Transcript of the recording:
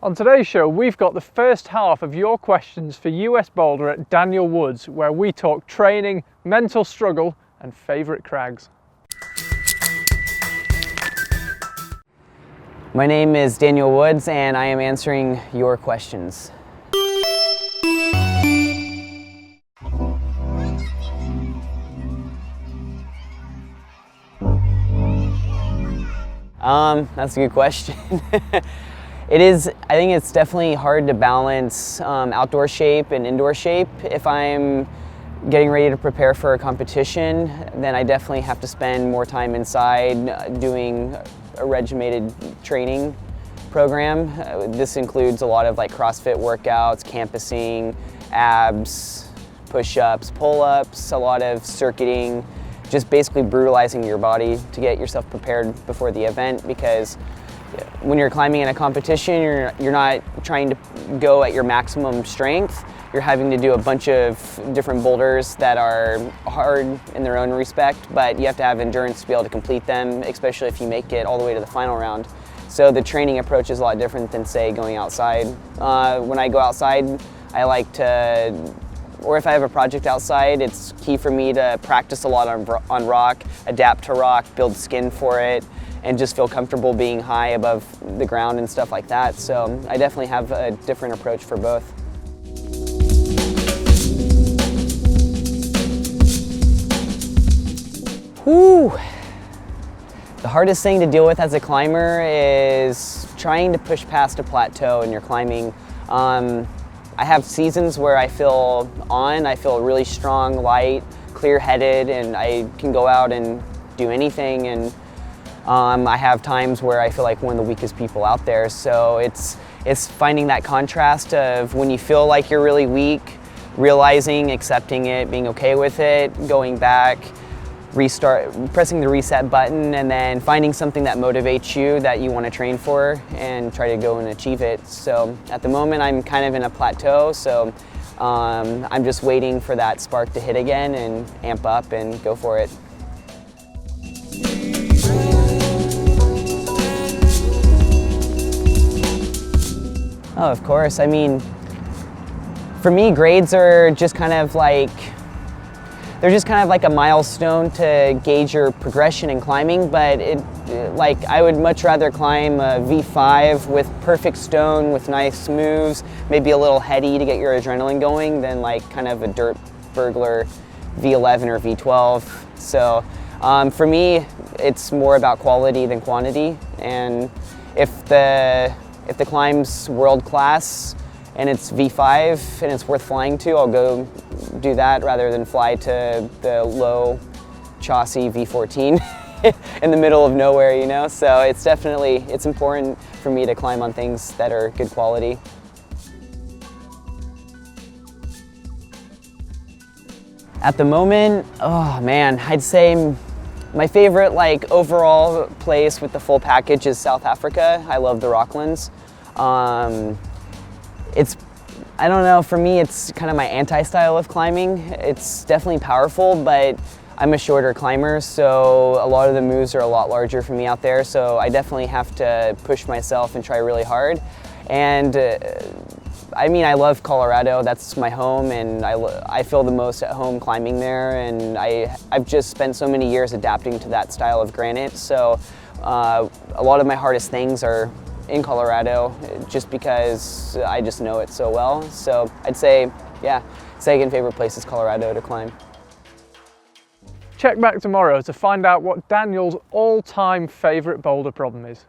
On today's show, we've got the first half of your questions for US Boulder at Daniel Woods, where we talk training, mental struggle, and favourite crags. My name is Daniel Woods, and I am answering your questions. That's a good question. I think it's definitely hard to balance outdoor shape and indoor shape. If I'm getting ready to prepare for a competition, then I definitely have to spend more time inside doing a regimented training program. This includes a lot of like CrossFit workouts, campusing, abs, push-ups, pull-ups, a lot of circuiting, just basically brutalizing your body to get yourself prepared before the event, because when you're climbing in a competition, you're not trying to go at your maximum strength. You're having to do a bunch of different boulders that are hard in their own respect, but you have to have endurance to be able to complete them, especially if you make it all the way to the final round. So the training approach is a lot different than, say, going outside. When I go outside, I like to, or if I have a project outside, it's key for me to practice a lot on rock, adapt to rock, build skin for it, and just feel comfortable being high above the ground and stuff like that. So I definitely have a different approach for both. Whew. The hardest thing to deal with as a climber is trying to push past a plateau in your climbing. I have seasons where I feel really strong, light, clear-headed, and I can go out and do anything. And I have times where I feel like one of the weakest people out there. So it's finding that contrast of when you feel like you're really weak, realizing, accepting it, being okay with it, going back, pressing the reset button, and then finding something that motivates you that you want to train for and try to go and achieve it. So at the moment I'm kind of in a plateau, so I'm just waiting for that spark to hit again and amp up and go for it. Oh, of course. I mean, for me, grades are just kind of like, they're just kind of like a milestone to gauge your progression in climbing, but I would much rather climb a V5 with perfect stone, with nice moves, maybe a little heady to get your adrenaline going, than like kind of a dirt burglar V11 or V12. So for me, it's more about quality than quantity, and if the climb's world class and it's V5 and it's worth flying to, I'll go do that rather than fly to the low chassis V14 in the middle of nowhere, you know? So it's important for me to climb on things that are good quality. At the moment, oh man, I'd say my favorite overall place with the full package is South Africa. I love the Rocklands. I don't know, for me it's kind of my anti-style of climbing. It's definitely powerful, but I'm a shorter climber, so a lot of the moves are a lot larger for me out there, so I definitely have to push myself and try really hard. And I mean, I love Colorado. That's my home, and I feel the most at home climbing there, and I've just spent so many years adapting to that style of granite, so a lot of my hardest things are in Colorado, just because I just know it so well. So I'd say, yeah, second favorite place is Colorado to climb. Check back tomorrow to find out what Daniel's all-time favourite boulder problem is.